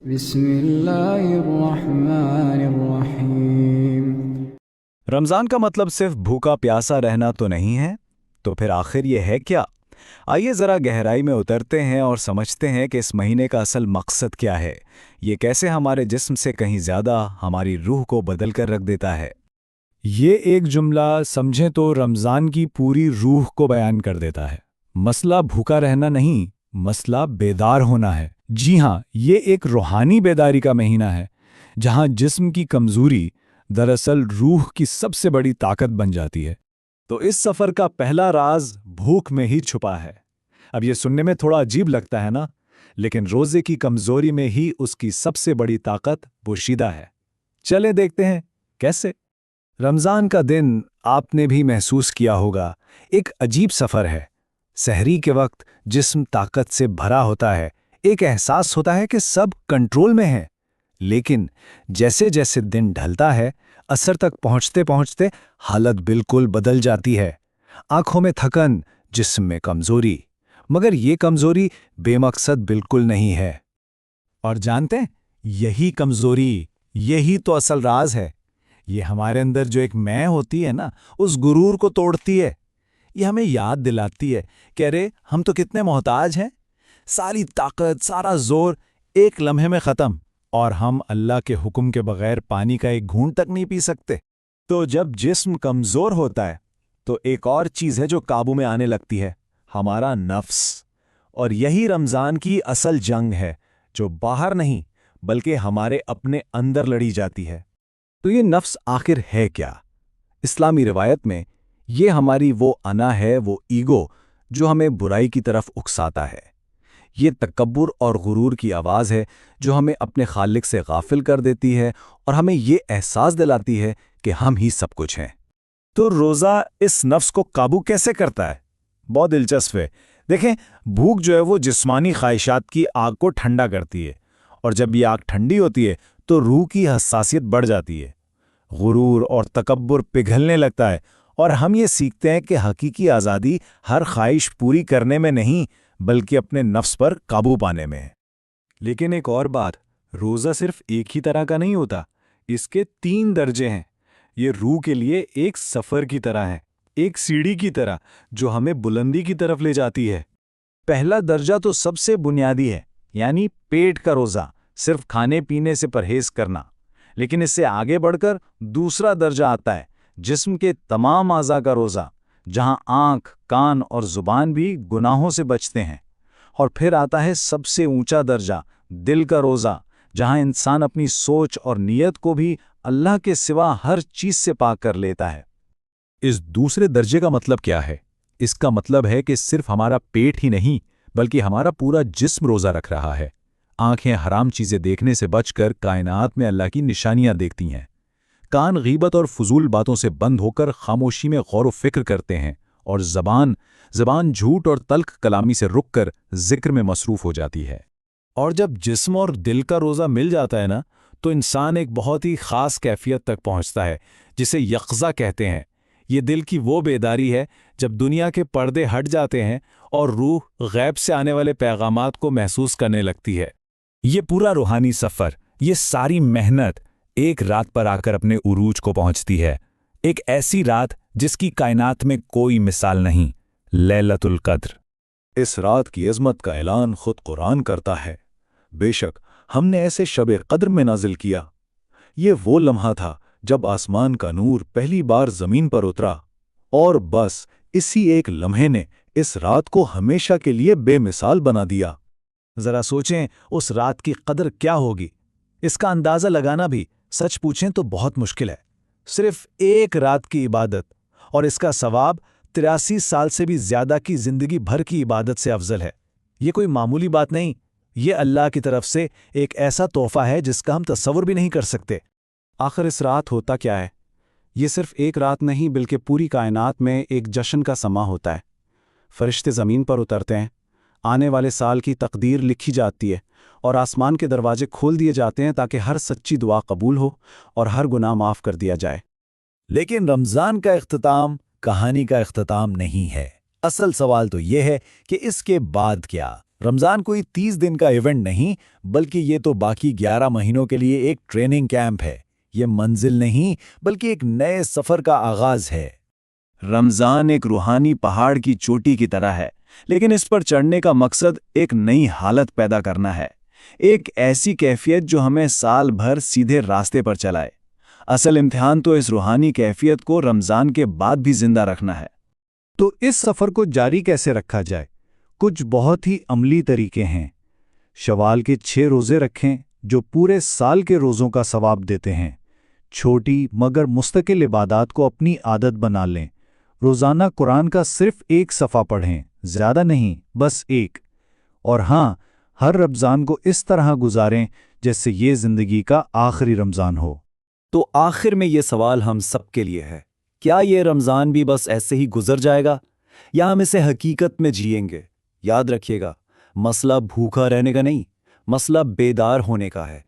بسم اللہ الرحمن الرحیم۔ رمضان کا مطلب صرف بھوکا پیاسا رہنا تو نہیں ہے، تو پھر آخر یہ ہے کیا؟ آئیے ذرا گہرائی میں اترتے ہیں اور سمجھتے ہیں کہ اس مہینے کا اصل مقصد کیا ہے، یہ کیسے ہمارے جسم سے کہیں زیادہ ہماری روح کو بدل کر رکھ دیتا ہے۔ یہ ایک جملہ سمجھیں تو رمضان کی پوری روح کو بیان کر دیتا ہے۔ مسئلہ بھوکا رہنا نہیں، مسئلہ بیدار ہونا ہے۔ جی ہاں، یہ ایک روحانی بیداری کا مہینہ ہے، جہاں جسم کی کمزوری دراصل روح کی سب سے بڑی طاقت بن جاتی ہے۔ تو اس سفر کا پہلا راز بھوک میں ہی چھپا ہے۔ اب یہ سننے میں تھوڑا عجیب لگتا ہے نا، لیکن روزے کی کمزوری میں ہی اس کی سب سے بڑی طاقت پوشیدہ ہے۔ چلیں دیکھتے ہیں کیسے۔ رمضان کا دن آپ نے بھی محسوس کیا ہوگا، ایک عجیب سفر ہے۔ سحری کے وقت جسم طاقت سے بھرا ہوتا ہے، ایک احساس ہوتا ہے کہ سب کنٹرول میں ہے، لیکن جیسے جیسے دن ڈھلتا ہے، عصر تک پہنچتے پہنچتے حالت بالکل بدل جاتی ہے۔ آنکھوں میں تھکن، جسم میں کمزوری، مگر یہ کمزوری بے مقصد بالکل نہیں ہے۔ اور جانتے ہیں، یہی کمزوری، یہی تو اصل راز ہے۔ یہ ہمارے اندر جو ایک میں ہوتی ہے نا، اس غرور کو توڑتی ہے۔ یہ ہمیں یاد دلاتی ہے کہ ارے ہم تو کتنے محتاج ہیں، ساری طاقت، سارا زور ایک لمحے میں ختم، اور ہم اللہ کے حکم کے بغیر پانی کا ایک گھونٹ تک نہیں پی سکتے۔ تو جب جسم کمزور ہوتا ہے تو ایک اور چیز ہے جو قابو میں آنے لگتی ہے، ہمارا نفس۔ اور یہی رمضان کی اصل جنگ ہے، جو باہر نہیں بلکہ ہمارے اپنے اندر لڑی جاتی ہے۔ تو یہ نفس آخر ہے کیا؟ اسلامی روایت میں یہ ہماری وہ انا ہے، وہ ایگو جو ہمیں برائی کی طرف اکساتا ہے۔ یہ تکبر اور غرور کی آواز ہے جو ہمیں اپنے خالق سے غافل کر دیتی ہے اور ہمیں یہ احساس دلاتی ہے کہ ہم ہی سب کچھ ہیں۔ تو روزہ اس نفس کو قابو کیسے کرتا ہے؟ بہت دلچسپ ہے۔ دیکھیں، بھوک جو ہے وہ جسمانی خواہشات کی آگ کو ٹھنڈا کرتی ہے، اور جب یہ آگ ٹھنڈی ہوتی ہے تو روح کی حساسیت بڑھ جاتی ہے، غرور اور تکبر پگھلنے لگتا ہے، اور ہم یہ سیکھتے ہیں کہ حقیقی آزادی ہر خواہش پوری کرنے میں نہیں بلکہ اپنے نفس پر قابو پانے میں ہے۔ لیکن ایک اور بات، روزہ صرف ایک ہی طرح کا نہیں ہوتا، اس کے 3 درجے ہیں۔ یہ روح کے لیے ایک سفر کی طرح ہے، ایک سیڑھی کی طرح جو ہمیں بلندی کی طرف لے جاتی ہے۔ پہلا درجہ تو سب سے بنیادی ہے، یعنی پیٹ کا روزہ، صرف کھانے پینے سے پرہیز کرنا۔ لیکن اس سے آگے بڑھ کر دوسرا درجہ آتا ہے، جسم کے تمام اعضاء کا روزہ، جہاں آنکھ، کان اور زبان بھی گناہوں سے بچتے ہیں۔ اور پھر آتا ہے سب سے اونچا درجہ، دل کا روزہ، جہاں انسان اپنی سوچ اور نیت کو بھی اللہ کے سوا ہر چیز سے پاک کر لیتا ہے۔ اس دوسرے درجے کا مطلب کیا ہے؟ اس کا مطلب ہے کہ صرف ہمارا پیٹ ہی نہیں بلکہ ہمارا پورا جسم روزہ رکھ رہا ہے۔ آنکھیں حرام چیزیں دیکھنے سے بچ کر کائنات میں اللہ کی نشانیاں دیکھتی ہیں، کان غیبت اور فضول باتوں سے بند ہو کر خاموشی میں غور و فکر کرتے ہیں، اور زبان جھوٹ اور تلخ کلامی سے رک کر ذکر میں مصروف ہو جاتی ہے۔ اور جب جسم اور دل کا روزہ مل جاتا ہے نا، تو انسان ایک بہت ہی خاص کیفیت تک پہنچتا ہے، جسے یقظہ کہتے ہیں۔ یہ دل کی وہ بیداری ہے جب دنیا کے پردے ہٹ جاتے ہیں اور روح غیب سے آنے والے پیغامات کو محسوس کرنے لگتی ہے۔ یہ پورا روحانی سفر، یہ ساری محنت ایک رات پر آ کر اپنے عروج کو پہنچتی ہے، ایک ایسی رات جس کی کائنات میں کوئی مثال نہیں، لیلۃ القدر۔ اس رات کی عظمت کا اعلان خود قرآن کرتا ہے، بے شک ہم نے ایسے شب قدر میں نازل کیا۔ یہ وہ لمحہ تھا جب آسمان کا نور پہلی بار زمین پر اترا، اور بس اسی ایک لمحے نے اس رات کو ہمیشہ کے لیے بے مثال بنا دیا۔ ذرا سوچیں اس رات کی قدر کیا ہوگی۔ اس کا اندازہ لگانا بھی سچ پوچھیں تو بہت مشکل ہے۔ صرف ایک رات کی عبادت اور اس کا ثواب 83 سال سے بھی زیادہ کی زندگی بھر کی عبادت سے افضل ہے۔ یہ کوئی معمولی بات نہیں، یہ اللہ کی طرف سے ایک ایسا تحفہ ہے جس کا ہم تصور بھی نہیں کر سکتے۔ آخر اس رات ہوتا کیا ہے؟ یہ صرف ایک رات نہیں بلکہ پوری کائنات میں ایک جشن کا سماں ہوتا ہے۔ فرشتے زمین پر اترتے ہیں، آنے والے سال کی تقدیر لکھی جاتی ہے، اور آسمان کے دروازے کھول دیے جاتے ہیں تاکہ ہر سچی دعا قبول ہو اور ہر گناہ معاف کر دیا جائے۔ لیکن رمضان کا اختتام کہانی کا اختتام نہیں ہے۔ اصل سوال تو یہ ہے کہ اس کے بعد کیا؟ رمضان کوئی 30 دن کا ایونٹ نہیں، بلکہ یہ تو باقی 11 مہینوں کے لیے ایک ٹریننگ کیمپ ہے۔ یہ منزل نہیں، بلکہ ایک نئے سفر کا آغاز ہے۔ رمضان ایک روحانی پہاڑ کی چوٹی کی طرح ہے، لیکن اس پر چڑھنے کا مقصد ایک نئی حالت پیدا کرنا ہے، ایک ایسی کیفیت جو ہمیں سال بھر سیدھے راستے پر چلائے۔ اصل امتحان تو اس روحانی کیفیت کو رمضان کے بعد بھی زندہ رکھنا ہے۔ تو اس سفر کو جاری کیسے رکھا جائے؟ کچھ بہت ہی عملی طریقے ہیں۔ شوال کے 6 روزے رکھیں جو پورے سال کے روزوں کا ثواب دیتے ہیں۔ چھوٹی مگر مستقل عبادات کو اپنی عادت بنا لیں۔ روزانہ قرآن کا صرف 1 صفحہ پڑھیں، زیادہ نہیں، بس 1۔ اور ہاں، ہر رمضان کو اس طرح گزاریں جیسے یہ زندگی کا آخری رمضان ہو۔ تو آخر میں یہ سوال ہم سب کے لیے ہے، کیا یہ رمضان بھی بس ایسے ہی گزر جائے گا یا ہم اسے حقیقت میں جئیں گے؟ یاد رکھیے گا، مسئلہ بھوکا رہنے کا نہیں، مسئلہ بیدار ہونے کا ہے۔